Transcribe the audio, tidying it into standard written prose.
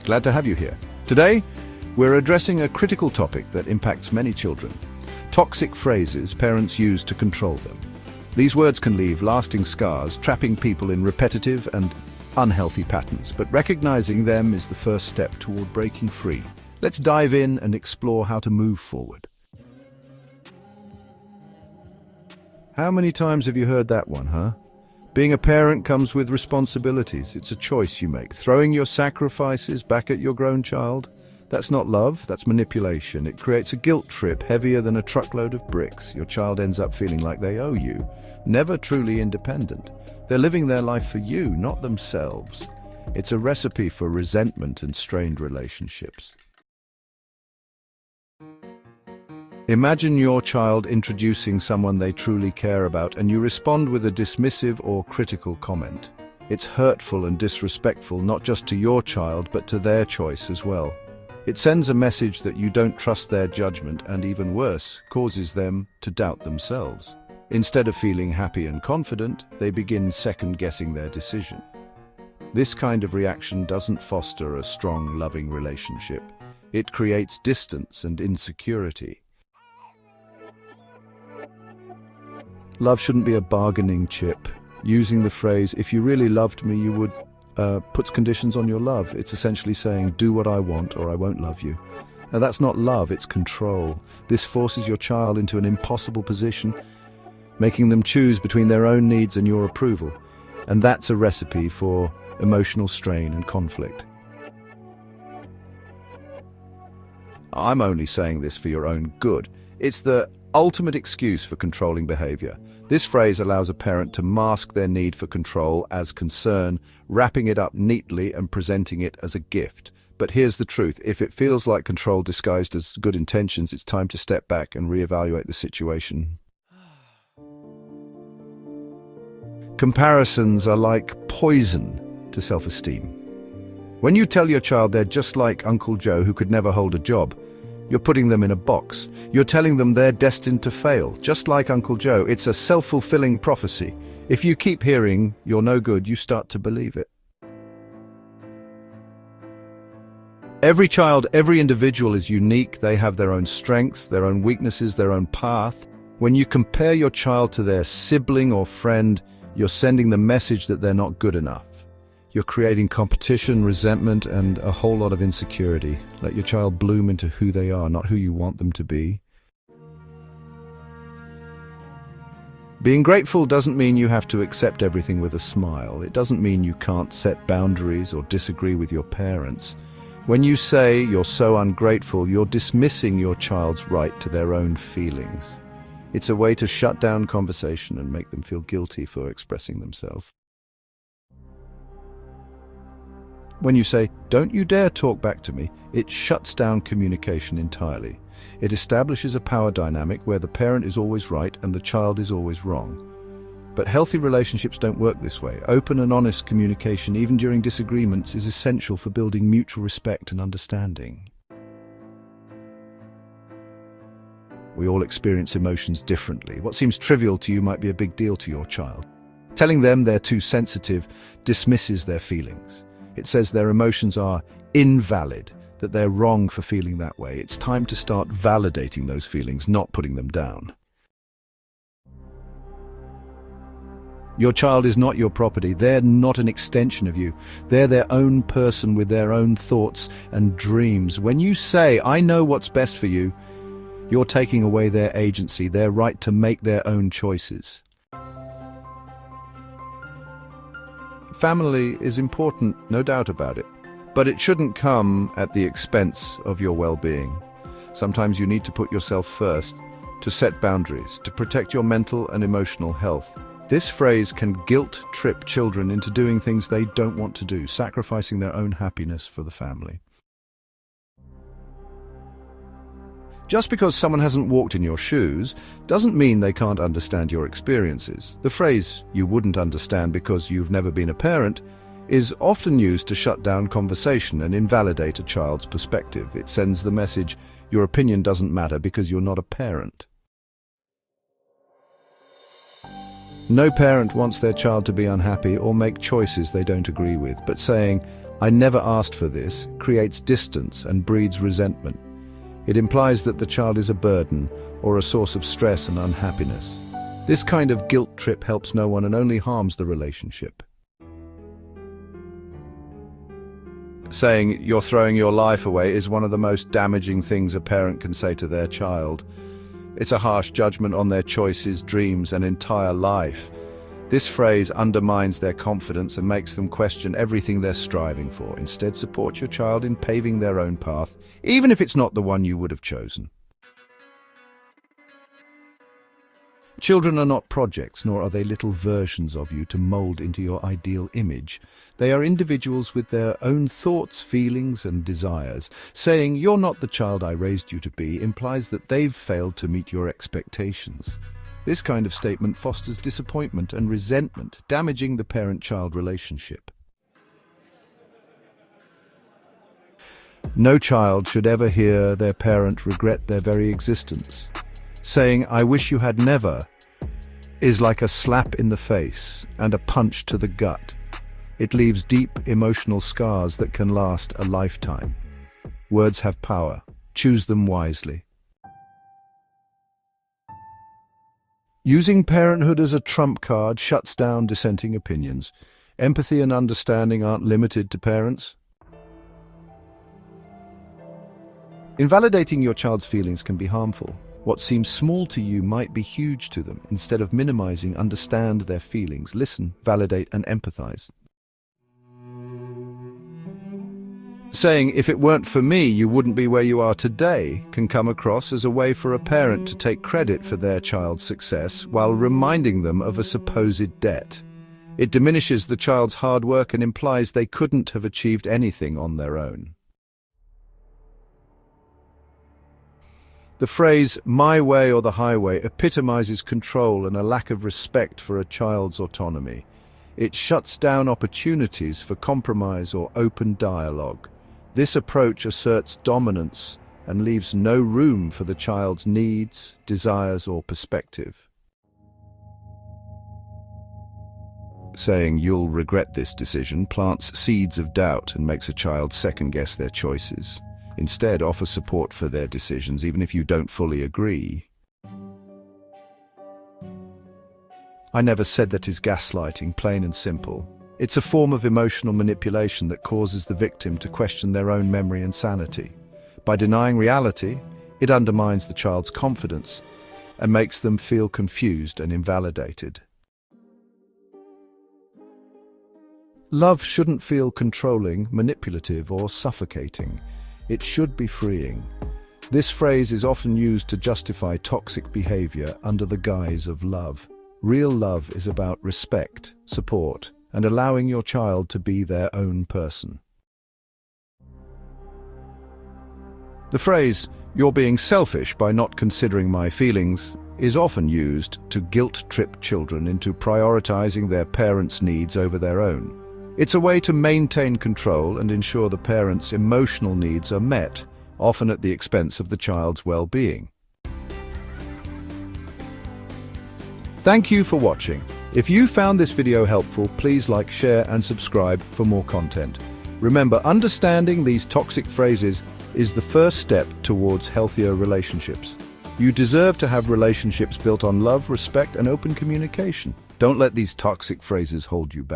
Glad to have you here. Today, we're addressing a critical topic that impacts many children. Toxic phrases parents use to control them. These words can leave lasting scars, trapping people in repetitive and unhealthy patterns, but recognizing them is the first step toward breaking free. Let's dive in and explore how to move forward. How many times have you heard that one, huh? Being a parent comes with responsibilities. It's a choice you make. Throwing your sacrifices back at your grown child? That's not love, that's manipulation. It creates a guilt trip heavier than a truckload of bricks. Your child ends up feeling like they owe you, never truly independent. They're living their life for you, not themselves. It's a recipe for resentment and strained relationships. Imagine your child introducing someone they truly care about and you respond with a dismissive or critical comment. It's hurtful and disrespectful not just to your child but to their choice as well. It sends a message that you don't trust their judgment and, even worse, causes them to doubt themselves. Instead of feeling happy and confident, they begin second-guessing their decision. This kind of reaction doesn't foster a strong, loving relationship. It creates distance and insecurity. Love shouldn't be a bargaining chip. Using the phrase, "if you really loved me, you would," puts conditions on your love. It's essentially saying, "do what I want or I won't love you." Now, that's not love, it's control. This forces your child into an impossible position, making them choose between their own needs and your approval. And that's a recipe for emotional strain and conflict. I'm only saying this for your own good. It's the ultimate excuse for controlling behavior. This phrase allows a parent to mask their need for control as concern, wrapping it up neatly and presenting it as a gift. But here's the truth. If it feels like control disguised as good intentions, it's time to step back and reevaluate the situation. Comparisons are like poison to self-esteem. When you tell your child they're just like Uncle Joe who could never hold a job, you're putting them in a box. You're telling them they're destined to fail, just like Uncle Joe. It's a self-fulfilling prophecy. If you keep hearing you're no good, you start to believe it. Every child, every individual is unique. They have their own strengths, their own weaknesses, their own path. When you compare your child to their sibling or friend, you're sending the message that they're not good enough. You're creating competition, resentment, and a whole lot of insecurity. Let your child bloom into who they are, not who you want them to be. Being grateful doesn't mean you have to accept everything with a smile. It doesn't mean you can't set boundaries or disagree with your parents. When you say you're so ungrateful, you're dismissing your child's right to their own feelings. It's a way to shut down conversation and make them feel guilty for expressing themselves. When you say, "don't you dare talk back to me," it shuts down communication entirely. It establishes a power dynamic where the parent is always right and the child is always wrong. But healthy relationships don't work this way. Open and honest communication, even during disagreements, is essential for building mutual respect and understanding. We all experience emotions differently. What seems trivial to you might be a big deal to your child. Telling them they're too sensitive dismisses their feelings. It says their emotions are invalid, that they're wrong for feeling that way. It's time to start validating those feelings, not putting them down. Your child is not your property. They're not an extension of you. They're their own person with their own thoughts and dreams. When you say, "I know what's best for you," you're taking away their agency, their right to make their own choices. Family is important, no doubt about it, but it shouldn't come at the expense of your well-being. Sometimes you need to put yourself first, to set boundaries, to protect your mental and emotional health. This phrase can guilt-trip children into doing things they don't want to do, sacrificing their own happiness for the family. Just because someone hasn't walked in your shoes doesn't mean they can't understand your experiences. The phrase, "you wouldn't understand because you've never been a parent," is often used to shut down conversation and invalidate a child's perspective. It sends the message, your opinion doesn't matter because you're not a parent. No parent wants their child to be unhappy or make choices they don't agree with, but saying, "I never asked for this," creates distance and breeds resentment. It implies that the child is a burden or a source of stress and unhappiness. This kind of guilt trip helps no one and only harms the relationship. Saying "you're throwing your life away" is one of the most damaging things a parent can say to their child. It's a harsh judgment on their choices, dreams, and entire life. This phrase undermines their confidence and makes them question everything they're striving for. Instead, support your child in paving their own path, even if it's not the one you would have chosen. Children are not projects, nor are they little versions of you to mold into your ideal image. They are individuals with their own thoughts, feelings, and desires. Saying "you're not the child I raised you to be" implies that they've failed to meet your expectations. This kind of statement fosters disappointment and resentment, damaging the parent-child relationship. No child should ever hear their parent regret their very existence. Saying "I wish you had never" is like a slap in the face and a punch to the gut. It leaves deep emotional scars that can last a lifetime. Words have power. Choose them wisely. Using parenthood as a trump card shuts down dissenting opinions. Empathy and understanding aren't limited to parents. Invalidating your child's feelings can be harmful. What seems small to you might be huge to them. Instead of minimizing, understand their feelings. Listen, validate, and empathize. Saying "if it weren't for me, you wouldn't be where you are today" can come across as a way for a parent to take credit for their child's success while reminding them of a supposed debt. It diminishes the child's hard work and implies they couldn't have achieved anything on their own. The phrase "my way or the highway" epitomizes control and a lack of respect for a child's autonomy. It shuts down opportunities for compromise or open dialogue. This approach asserts dominance and leaves no room for the child's needs, desires, or perspective. Saying "you'll regret this decision" plants seeds of doubt and makes a child second-guess their choices. Instead, offer support for their decisions, even if you don't fully agree. "I never said that" is gaslighting, plain and simple. It's a form of emotional manipulation that causes the victim to question their own memory and sanity. By denying reality, it undermines the child's confidence and makes them feel confused and invalidated. Love shouldn't feel controlling, manipulative, or suffocating. It should be freeing. This phrase is often used to justify toxic behavior under the guise of love. Real love is about respect, support, and allowing your child to be their own person. The phrase "you're being selfish by not considering my feelings" is often used to guilt-trip children into prioritizing their parents' needs over their own. It's a way to maintain control and ensure the parent's emotional needs are met, often at the expense of the child's well-being. Thank you for watching. If you found this video helpful, please like, share, and subscribe for more content. Remember, understanding these toxic phrases is the first step towards healthier relationships. You deserve to have relationships built on love, respect, and open communication. Don't let these toxic phrases hold you back.